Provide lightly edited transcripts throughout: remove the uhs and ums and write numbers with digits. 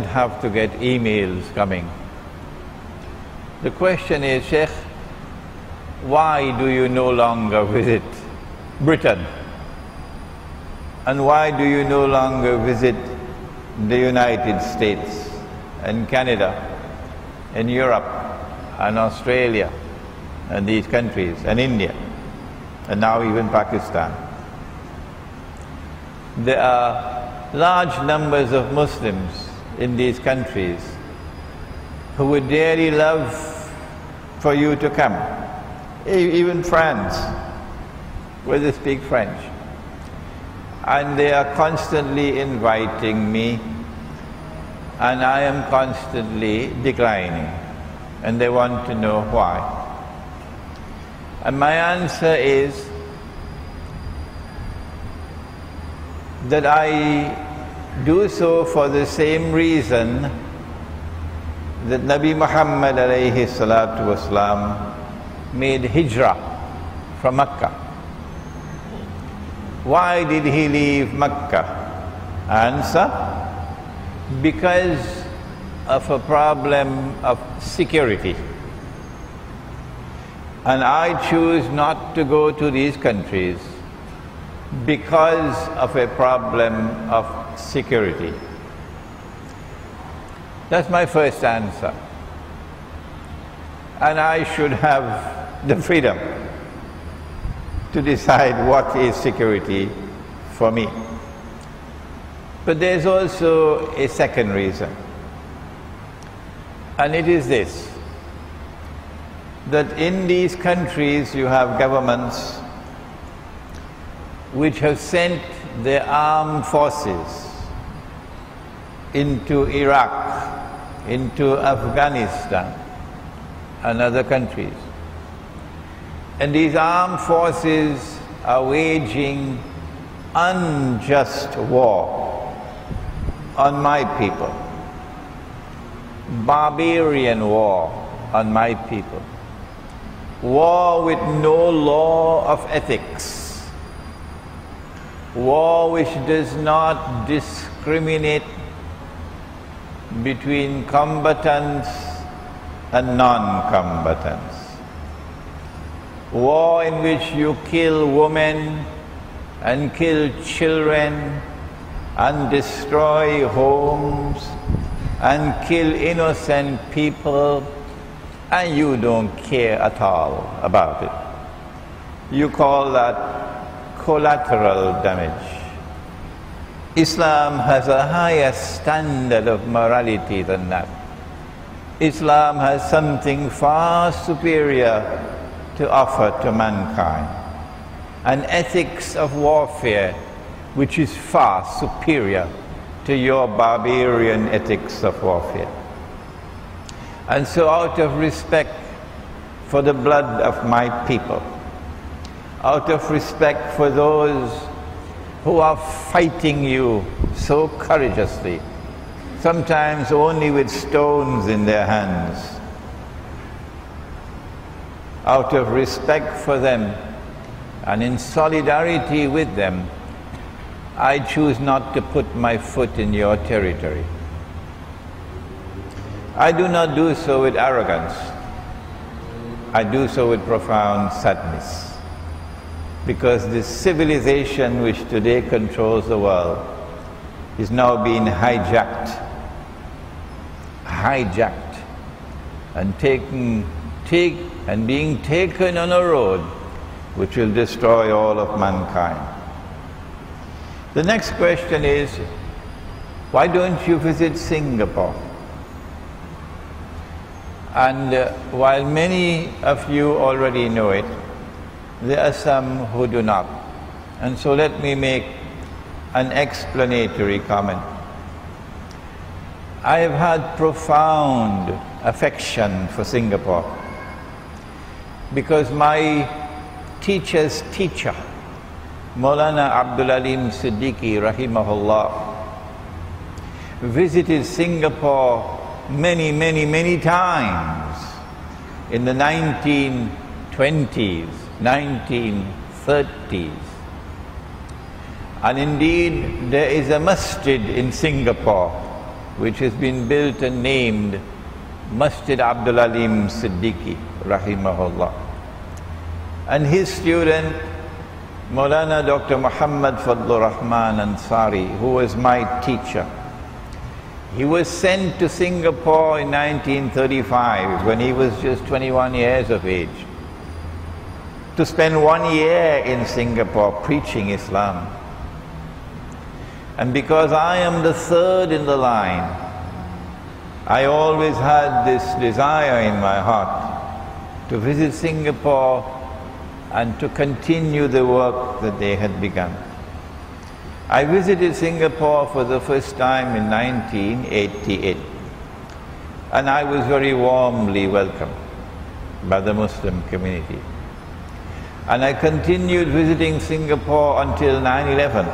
have to get emails coming. The question is, Sheikh, why do you no longer visit Britain? And why do you no longer visit the United States and Canada and Europe and Australia and these countries and India and now even Pakistan? There are large numbers of Muslims in these countries who would dearly love for you to come. Even France, where they speak French. And they are constantly inviting me, and I am constantly declining. And they want to know why. And my answer is that I do so for the same reason that Nabi Muhammad alayhi salatu wasalam made hijrah from Mecca. Why did he leave Mecca? Answer: because of a problem of security. And I choose not to go to these countries because of a problem of security. That's my first answer. And I should have the freedom to decide what is security for me. But there's also a second reason. And it is this: that in these countries you have governments which have sent their armed forces into Iraq, into Afghanistan and other countries. And these armed forces are waging unjust war on my people, barbarian war on my people, war with no law of ethics, war which does not discriminate between combatants and non-combatants, war in which you kill women and kill children and destroy homes and kill innocent people, and you don't care at all about it. You call that collateral damage. Islam has a higher standard of morality than that. Islam has something far superior to offer to mankind, an ethics of warfare which is far superior to your barbarian ethics of warfare. And so, out of respect for the blood of my people, out of respect for those who are fighting you so courageously, sometimes only with stones in their hands, out of respect for them and in solidarity with them, I choose not to put my foot in your territory. I do not do so with arrogance. I do so with profound sadness, because this civilization which today controls the world is now being hijacked and being taken on a road which will destroy all of mankind. The next question is, why don't you visit Singapore? And while many of you already know it, there are some who do not. And so let me make an explanatory comment. I have had profound affection for Singapore because my teacher's teacher, Maulana Abdul Alim Siddiqui rahimahullah, visited Singapore many times in the 1920s, 1930s. And indeed, there is a masjid in Singapore which has been built and named Masjid Abdul Alim Siddiqui, rahimahullah. And his student, Maulana Dr. Muhammad Fadlur Rahman Ansari, who was my teacher. He was sent to Singapore in 1935 when he was just 21 years of age, to spend 1 year in Singapore preaching Islam. And because I am the third in the line, I always had this desire in my heart to visit Singapore and to continue the work that they had begun. I visited Singapore for the first time in 1988, and I was very warmly welcomed by the Muslim community. And I continued visiting Singapore until 9/11.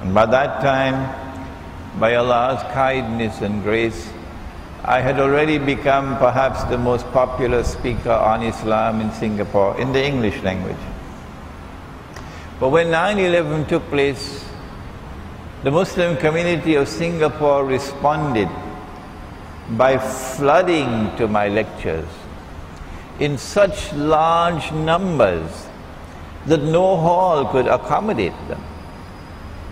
And by that time, by Allah's kindness and grace, I had already become perhaps the most popular speaker on Islam in Singapore, in the English language. But when 9/11 took place, the Muslim community of Singapore responded by flooding to my lectures in such large numbers that no hall could accommodate them.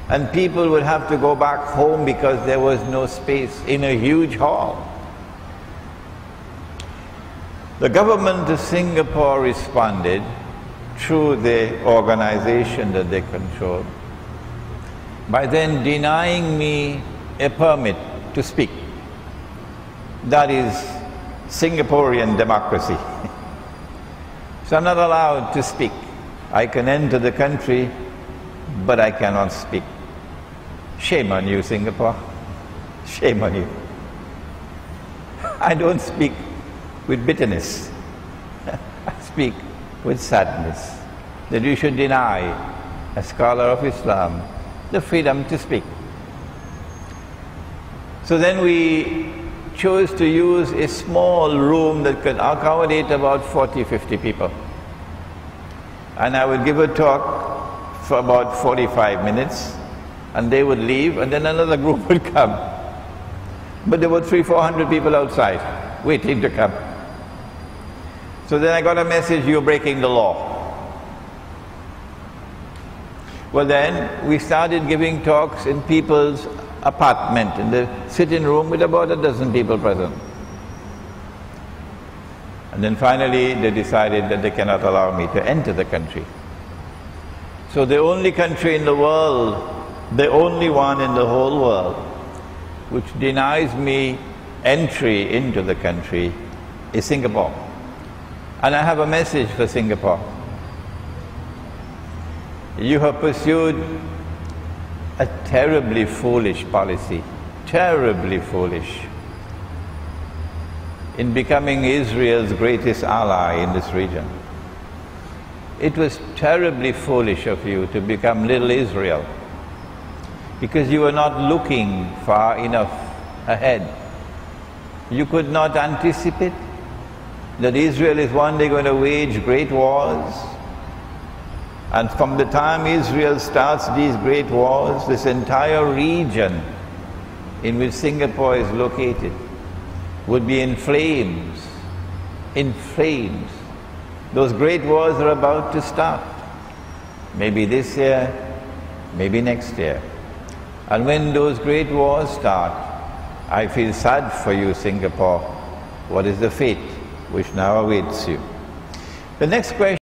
And people would have to go back home because there was no space in a huge hall. The government of Singapore responded through the organization that they controlled by then denying me a permit to speak. That is Singaporean democracy. So I'm not allowed to speak. I can enter the country, but I cannot speak. Shame on you, Singapore. Shame on you. I don't speak with bitterness. I speak with sadness that you should deny a scholar of Islam the freedom to speak. So then we chose to use a small room that could accommodate about 40, 50 people. And I would give a talk for about 45 minutes, and they would leave, and then another group would come. But there were 300-400 people outside waiting to come. So then I got a message, you're breaking the law. Well then, we started giving talks in people's apartment, in the sitting room with about a dozen people present. And then finally they decided that they cannot allow me to enter the country. So the only country in the world, the only one in the whole world, which denies me entry into the country is Singapore. And I have a message for Singapore. You have pursued a terribly foolish policy, terribly foolish, in becoming Israel's greatest ally in this region. It was terribly foolish of you to become little Israel, because you were not looking far enough ahead. You could not anticipate that Israel is one day going to wage great wars. And from the time Israel starts these great wars, this entire region in which Singapore is located would be in flames, in flames. Those great wars are about to start. Maybe this year, maybe next year. And when those great wars start, I feel sad for you, Singapore. What is the fate which now awaits you? The next question